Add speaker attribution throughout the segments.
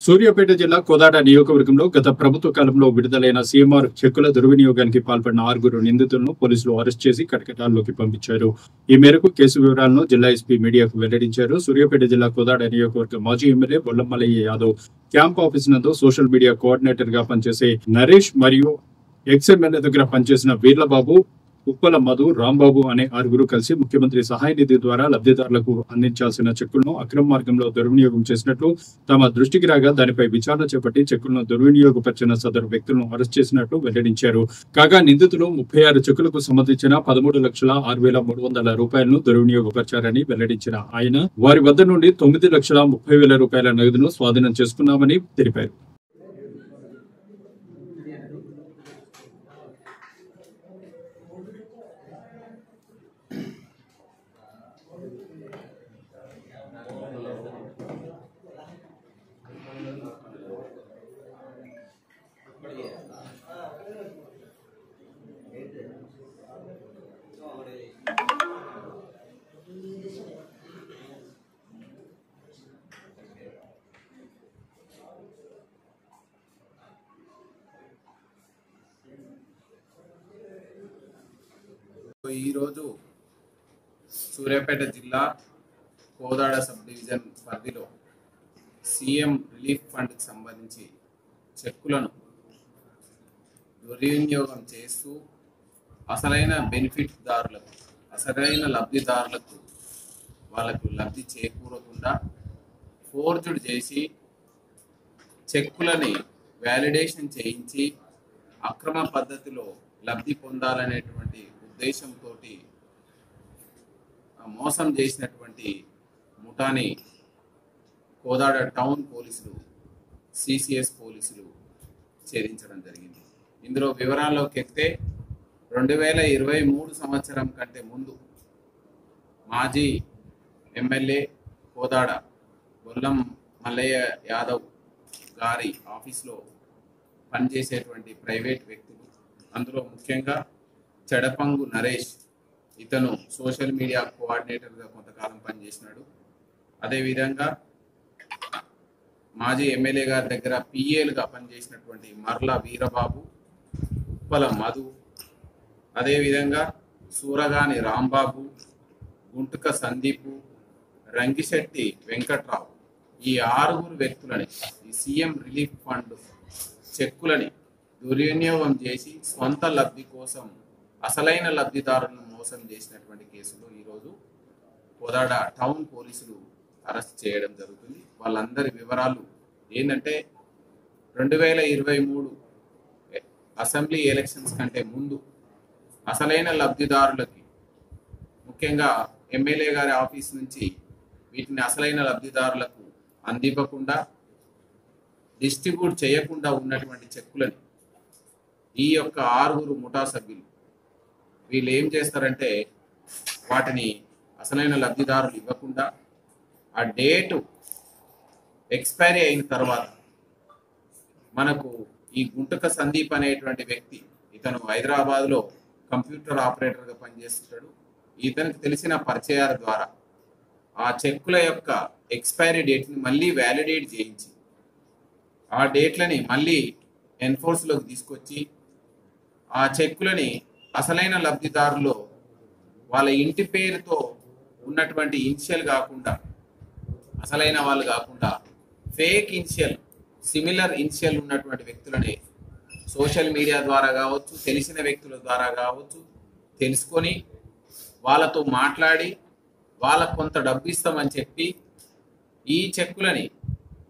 Speaker 1: సూర్యాపేట జిల్లా కోదాడ నియోజకవర్గంలో గత ప్రభుత్వ కాలంలో విడుదలైన సీఎంఆర్ చెక్కుల దుర్వినియోగానికి పాల్పడిన 6 నిందితులను పోలీసులు అరెస్ట్ చేసి కటకటాల్లోకి పంపించారు. ఈ మేరకు కేసు వివరాలను జిల్లా ఎస్పీ మీడియాకు వెల్లడించారు. సూర్యాపేట జిల్లా కోదాడ నియోజకవర్గ మాజీ ఎమ్మెల్యే బొల్లమల్లయ్య యాదవ్ క్యాంప్ ఆఫీస్ నందు సోషల్ మీడియా కోఆర్డినేటర్ గా పనిచేసే నరేష్ మరియు ఎక్స్ఎమ్మెల్యే దగ్గర పనిచేసిన వీర్లబాబు, ఉప్పల మధు, రాంబాబు అనే 6 కలిసి ముఖ్యమంత్రి సహాయ నిధి ద్వారా లబ్ధిదారులకు అందించాల్సిన చెక్కులను అక్రమ మార్గంలో దుర్వినియోగం చేసినట్లు తమ దృష్టికి రాగా దానిపై విచారణ చేపట్టి చెక్కులను దుర్వినియోగపరిచిన సదరు వ్యక్తులను అరెస్ట్ చేసినట్లు వెల్లడించారు. కాగా నిందితులు 36 చెక్కులకు సంబంధించిన 13,06,300 రూపాయలను దుర్వినియోగపరిచారని వెల్లడించిన ఆయన వారి వద్ద నుండి 9,30,000 రూపాయల నగదును స్వాధీనం చేసుకున్నామని తెలిపారు.
Speaker 2: ఈరోజు సూర్యాపేట జిల్లా కోదాడ సబ్ డివిజన్ పరిధిలో సీఎం రిలీఫ్ ఫండ్కి సంబంధించి చెక్కులను దుర్వినియోగం చేస్తూ అసలైన బెనిఫిట్దారులకు, అసలైన లబ్ధిదారులకు వాళ్ళకు లబ్ధి చేకూరకుండా ఫోర్జుడ్ చేసి చెక్కులని వ్యాలిడేషన్ చేయించి అక్రమ పద్ధతిలో లబ్ధి పొందాలనేటువంటి ఉద్దేశంతో మోసం చేసినటువంటి ముఠాని కోదాడ టౌన్ పోలీసులు, సిసిఎస్ పోలీసులు ఛేదించడం జరిగింది. ఇందులో వివరాల్లోకి ఎక్కితే 2023 సంవత్సరం కంటే ముందు మాజీ ఎమ్మెల్యే కోదాడ బొల్లమల్లయ్య యాదవ్ గారి ఆఫీస్లో పనిచేసేటువంటి ప్రైవేట్ వ్యక్తులు, అందులో ముఖ్యంగా చెడపంగు నరేష్, ఇతను సోషల్ మీడియా కోఆర్డినేటర్గా కొంతకాలం పనిచేసినాడు. అదేవిధంగా మాజీ ఎమ్మెల్యే గారి దగ్గర పిఏలుగా పనిచేసినటువంటి మర్ల వీరబాబు, ఉప్పల మధు, అదేవిధంగా సూరగాని రాంబాబు, గుంటుక సందీపు, రంగిశెట్టి వెంకట్రావు, ఈ 6 వ్యక్తులని ఈ సీఎం రిలీఫ్ ఫండ్ చెక్కులని దుర్వినియోగం చేసి స్వంత లబ్ధి కోసం అసలైన లబ్ధిదారులను మోసం చేసినటువంటి కేసులో ఈరోజు కోదాడ టౌన్ పోలీసులు అరెస్ట్ చేయడం జరుగుతుంది. వాళ్ళందరి వివరాలు ఏంటంటే 2023 అసెంబ్లీ ఎలక్షన్స్ కంటే ముందు అసలైన లబ్ధిదారులకి, ముఖ్యంగా ఎమ్మెల్యే గారి ఆఫీస్ నుంచి వీటిని అసలైన లబ్ధిదారులకు అందివ్వకుండా, డిస్ట్రిబ్యూట్ చేయకుండా ఉన్నటువంటి చెక్కులని ఈ యొక్క 6 ముఠా సభ్యులు వీళ్ళు ఏం చేస్తారంటే వాటిని అసలైన లబ్ధిదారులు ఇవ్వకుండా ఆ డేటు ఎక్స్పైరీ అయిన తర్వాత మనకు ఈ గుంటక సందీప్ అనేటువంటి వ్యక్తి, ఇతను హైదరాబాద్లో కంప్యూటర్ ఆపరేటర్గా పనిచేస్తుంటాడు. ఇతనికి తెలిసిన పరిచయాల ద్వారా ఆ చెక్కుల యొక్క ఎక్స్పైరీ డేట్ని మళ్ళీ వ్యాలిడేట్ చేయించి ఆ డేట్లని మళ్ళీ ఎన్ఫోర్స్లోకి తీసుకొచ్చి ఆ చెక్కులని అసలైన లబ్ధిదారులు వాళ్ళ ఇంటి పేరుతో ఉన్నటువంటి ఇనిషియల్ కాకుండా, అసలైన వాళ్ళు కాకుండా ఫేక్ ఇనిషియల్, సిమిలర్ ఇనిషియల్ ఉన్నటువంటి వ్యక్తులని సోషల్ మీడియా ద్వారా కావచ్చు, తెలిసిన వ్యక్తుల ద్వారా కావచ్చు తెలుసుకొని వాళ్ళతో మాట్లాడి వాళ్ళకు కొంత డబ్బు ఇస్తామని చెప్పి ఈ చెక్కులని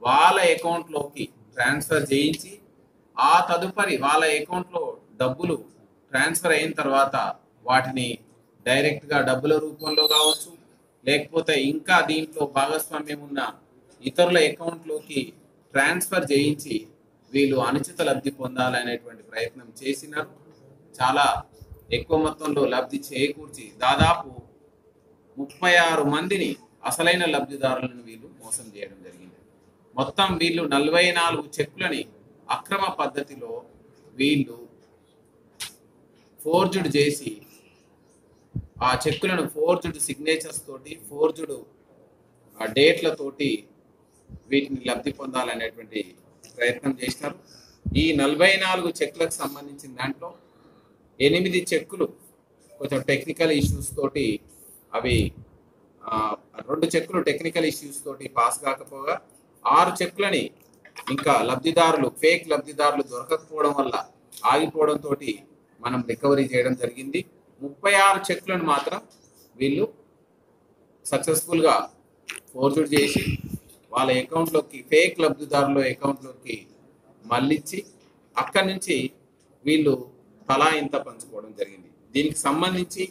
Speaker 2: వాళ్ళ అకౌంట్లోకి ట్రాన్స్ఫర్ చేయించి ఆ తదుపరి వాళ్ళ అకౌంట్లో డబ్బులు ట్రాన్స్ఫర్ అయిన తర్వాత వాటిని డైరెక్ట్గా డబ్బుల రూపంలో కావచ్చు, లేకపోతే ఇంకా దీంట్లో భాగస్వామ్యం ఉన్న ఇతరుల అకౌంట్లోకి ట్రాన్స్ఫర్ చేయించి వీళ్ళు అనుచిత లబ్ధి పొందాలనేటువంటి ప్రయత్నం చేసినారు. చాలా ఎక్కువ మొత్తంలో లబ్ధి చేకూర్చి దాదాపు 36 మందిని అసలైన లబ్ధిదారులను వీళ్ళు మోసం చేయడం జరిగింది. మొత్తం వీళ్ళు 44 చెక్కులని అక్రమ పద్ధతిలో వీళ్ళు ఫోర్జుడ్ చేసి ఆ చెక్కులను ఫోర్జుడ్ సిగ్నేచర్స్ తోటి, ఫోర్జుడ్ డేట్లతోటి వీటిని లబ్ధి పొందాలనేటువంటి ప్రయత్నం చేసినారు. ఈ 44 చెక్కులకు సంబంధించిన దాంట్లో 8 చెక్కులు కొంచెం టెక్నికల్ ఇష్యూస్ తోటి అవి 2 చెక్కులు టెక్నికల్ ఇష్యూస్ తోటి పాస్ కాకపోగా 6 చెక్కులని ఇంకా ఫేక్ లబ్ధిదారులు దొరకకపోవడం వల్ల ఆగిపోవడం తోటి మనం రికవరీ చేయడం జరిగింది. 36 చెక్కులను మాత్రం వీళ్ళు సక్సెస్ఫుల్ గా ఫోర్జరీ చేసి వాళ్ళ అకౌంట్లోకి ఫేక్ లబ్ధిదారుల అకౌంట్లోకి మళ్ళించి అక్కడి నుంచి వీళ్ళు తలా ఇంత పంచుకోవడం జరిగింది. దీనికి సంబంధించి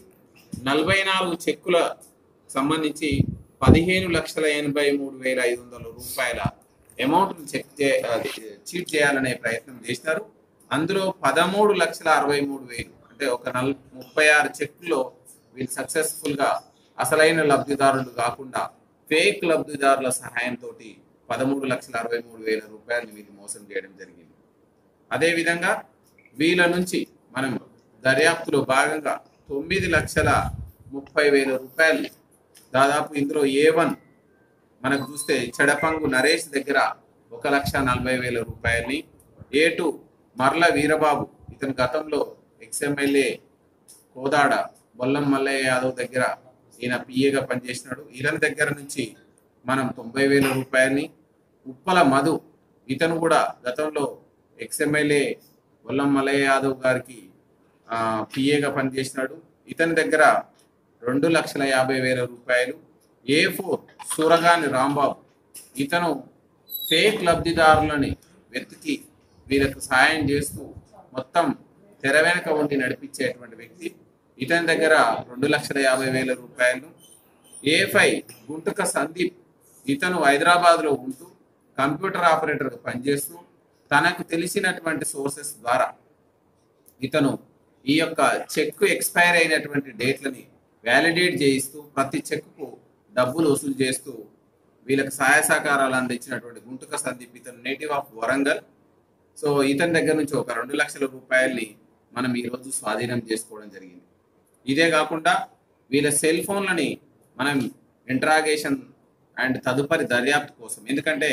Speaker 2: 44 చెక్కుల సంబంధించి 15,83,500 రూపాయల అమౌంట్ చీట్ చేయాలనే ప్రయత్నం చేసినారు. అందులో 13,63,000 అంటే ఒక 36 చెక్కుల్లో వీళ్ళు సక్సెస్ఫుల్ గా అసలైన లబ్ధిదారులు కాకుండా ఫేక్ లబ్ధిదారుల సహాయంతో 13,63,000 రూపాయలు వీళ్ళు మోసం చేయడం జరిగింది. అదేవిధంగా వీళ్ళ నుంచి మనం దర్యాప్తులో భాగంగా 9,30,000 రూపాయలు దాదాపు ఇందులో A1 మనకు చూస్తే చెడపంగు నరేష్ దగ్గర 1,40,000 రూపాయలని, A2 మర్ల వీరబాబు ఇతని గతంలో ఎక్స్ఎమ్మెల్యే కోదాడ బొల్లం మల్లయ్య యాదవ్ దగ్గర ఈయన పిఏగా పనిచేసినాడు. ఈయన దగ్గర నుంచి మనం 90,000 రూపాయలని, ఉప్పల మధు ఇతను కూడా గతంలో ఎక్స్ఎమ్మెల్యే బొల్లం మల్లయ్య యాదవ్ గారికి పిఏగా పనిచేసినాడు. ఇతని దగ్గర 2,50,000 రూపాయలు. A4 సూరగాని రాంబాబు ఇతను ఫేక్ లబ్ధిదారులని వెతికి వీళ్ళకు సహాయం చేస్తూ మొత్తం తెర వెనక ఉండి నడిపించేటువంటి వ్యక్తి. ఇతని దగ్గర 2,50,000 రూపాయలు. A5 గుంటుక సందీప్ ఇతను హైదరాబాద్లో ఉంటూ కంప్యూటర్ ఆపరేటర్గా పనిచేస్తూ తనకు తెలిసినటువంటి సోర్సెస్ ద్వారా ఇతను ఈ యొక్క చెక్ ఎక్స్పైర్ అయినటువంటి డేట్లని వ్యాలిడేట్ చేయిస్తూ ప్రతి చెక్కు డబ్బులు వసూలు చేస్తూ వీళ్ళకి సహాయ సహకారాలు అందించినటువంటి గుంటుక సందీప్ ఇతను నేటివ్ ఆఫ్ వరంగల్. సో ఇతని దగ్గర నుంచి ఒక 2,00,000 రూపాయల్ని మనం ఈరోజు స్వాధీనం చేసుకోవడం జరిగింది. ఇదే కాకుండా వీళ్ళ సెల్ ఫోన్లని మనం ఇంట్రాగేషన్ అండ్ తదుపరి దర్యాప్తు కోసం, ఎందుకంటే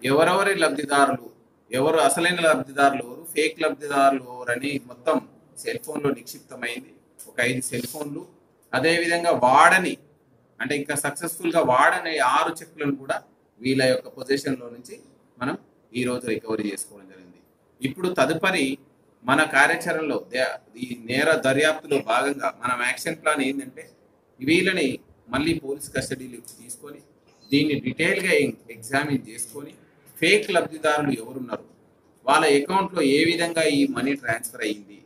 Speaker 2: ఎవరెవరి లబ్ధిదారులు ఎవరు అసలైన లబ్ధిదారులు ఎవరు ఫేక్ లబ్ధిదారులు ఎవరని మొత్తం సెల్ ఫోన్లో నిక్షిప్తమైంది. ఒక 5 సెల్ ఫోన్లు, అదేవిధంగా వాడని అంటే ఇంకా సక్సెస్ఫుల్గా వాడని 6 చెక్కులను కూడా వీళ్ళ యొక్క పొజిషన్లో నుంచి మనం ఈరోజు రికవరీ చేసుకోవడం జరిగింది. ఇప్పుడు తదుపరి మన కార్యాచరణలో ఈ నేర దర్యాప్తులో భాగంగా మనం యాక్షన్ ప్లాన్ ఏంటంటే వీళ్ళని మళ్ళీ పోలీస్ కస్టడీలోకి తీసుకొని దీన్ని డీటెయిల్గా ఎగ్జామిన్ చేసుకొని ఫేక్ లబ్ధిదారులు ఎవరున్నారు, వాళ్ళ అకౌంట్లో ఏ విధంగా ఈ మనీ ట్రాన్స్ఫర్ అయ్యింది,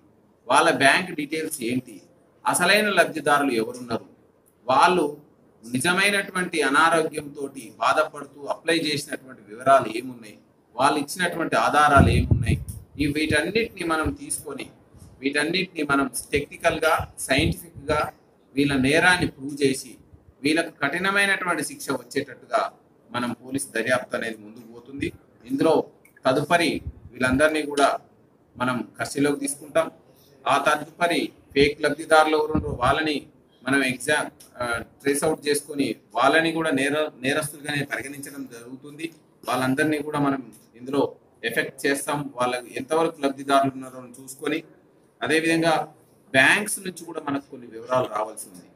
Speaker 2: వాళ్ళ బ్యాంక్ డీటెయిల్స్ ఏంటి, అసలైన లబ్ధిదారులు ఎవరున్నారు, వాళ్ళు నిజమైనటువంటి అనారోగ్యంతో బాధపడుతూ అప్లై చేసినటువంటి వివరాలు ఏమున్నాయి, వాళ్ళు ఇచ్చినటువంటి ఆధారాలు ఏమున్నాయి, వీటన్నిటిని మనం తీసుకొని వీటన్నిటిని మనం టెక్నికల్గా సైంటిఫిక్గా వీళ్ళ నేరాన్ని ప్రూవ్ చేసి వీళ్ళకు కఠినమైనటువంటి శిక్ష వచ్చేటట్టుగా మనం పోలీస్ దర్యాప్తు అనేది ముందుకు పోతుంది. ఇందులో తదుపరి వీళ్ళందరినీ కూడా మనం కస్టడీలోకి తీసుకుంటాం. ఆ తదుపరి ఫేక్ లబ్ధిదారులు ఎవరు వాళ్ళని మనం ట్రేస్ అవుట్ చేసుకొని వాళ్ళని కూడా నేరస్తులుగానే పరిగణించడం జరుగుతుంది. వాళ్ళందరినీ కూడా మనం ఇందులో ఎఫెక్ట్ చేస్తాం. వాళ్ళకి ఎంతవరకు లబ్ధిదారులు ఉన్నారో చూసుకొని, అదేవిధంగా బ్యాంక్స్ నుంచి కూడా మనకు కొన్ని వివరాలు రావాల్సి ఉంది.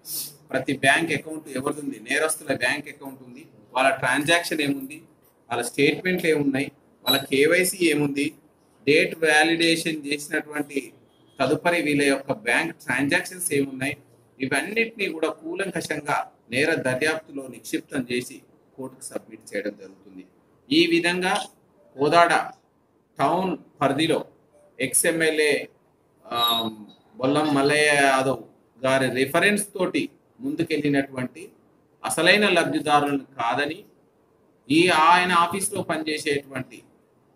Speaker 2: ప్రతి బ్యాంక్ అకౌంట్ ఎవరిది, నేరస్తుల బ్యాంక్ అకౌంట్ ఉంది, వాళ్ళ ట్రాన్సాక్షన్ ఏముంది, వాళ్ళ స్టేట్మెంట్లు ఏమున్నాయి, వాళ్ళ కేవైసీ ఏముంది, డేట్ వ్యాలిడేషన్ చేసినటువంటి తదుపరి వీళ్ళ యొక్క బ్యాంక్ ట్రాన్సాక్షన్స్ ఏమున్నాయి, ఇవన్నిటినీ కూడా కూలంకషంగా నేర దర్యాప్తులో నిక్షిప్తం చేసి కోర్టుకు సబ్మిట్ చేయడం జరుగుతుంది. ఈ విధంగా కోదాడ టౌన్ పరిధిలో ఎక్స్ఎమ్మెల్యే బొల్లం మల్లయ్య యాదవ్ గారి రిఫరెన్స్ తోటి ముందుకెళ్ళినటువంటి అసలైన లబ్ధిదారులను కాదని ఆయన ఆఫీస్లో పనిచేసేటువంటి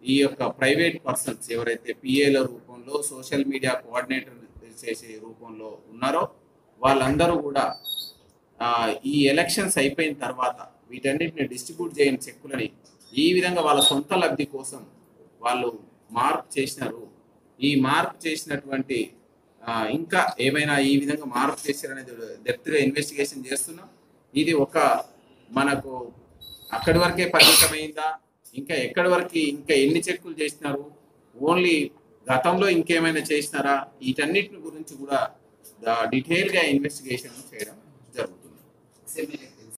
Speaker 2: ఈ యొక్క ప్రైవేట్ పర్సన్స్ ఎవరైతే పిఏల రూపంలో సోషల్ మీడియా కోఆర్డినేటర్ చేసే రూపంలో ఉన్నారో వాళ్ళందరూ కూడా ఈ ఎలక్షన్స్ అయిపోయిన తర్వాత వీటన్నిటిని డిస్ట్రిబ్యూట్ చేయని చెక్కులని ఈ విధంగా వాళ్ళ సొంత లబ్ధి కోసం వాళ్ళు మార్పు చేసినారు. ఈ మార్పు చేసినటువంటి ఇంకా ఏమైనా ఈ విధంగా మార్పు చేశారనేది డెప్త్గా ఇన్వెస్టిగేషన్ చేస్తున్నాం. ఇది ఒక మనకు అక్కడి వరకే పరిమితమైందా, ఇంకా ఎక్కడి వరకు, ఇంకా ఎన్ని చెక్కులు చేసినారు, ఓన్లీ గతంలో ఇంకేమైనా చేసినారా, వీటన్నిటి గురించి కూడా డీటెయిల్గా ఇన్వెస్టిగేషన్ చేయడం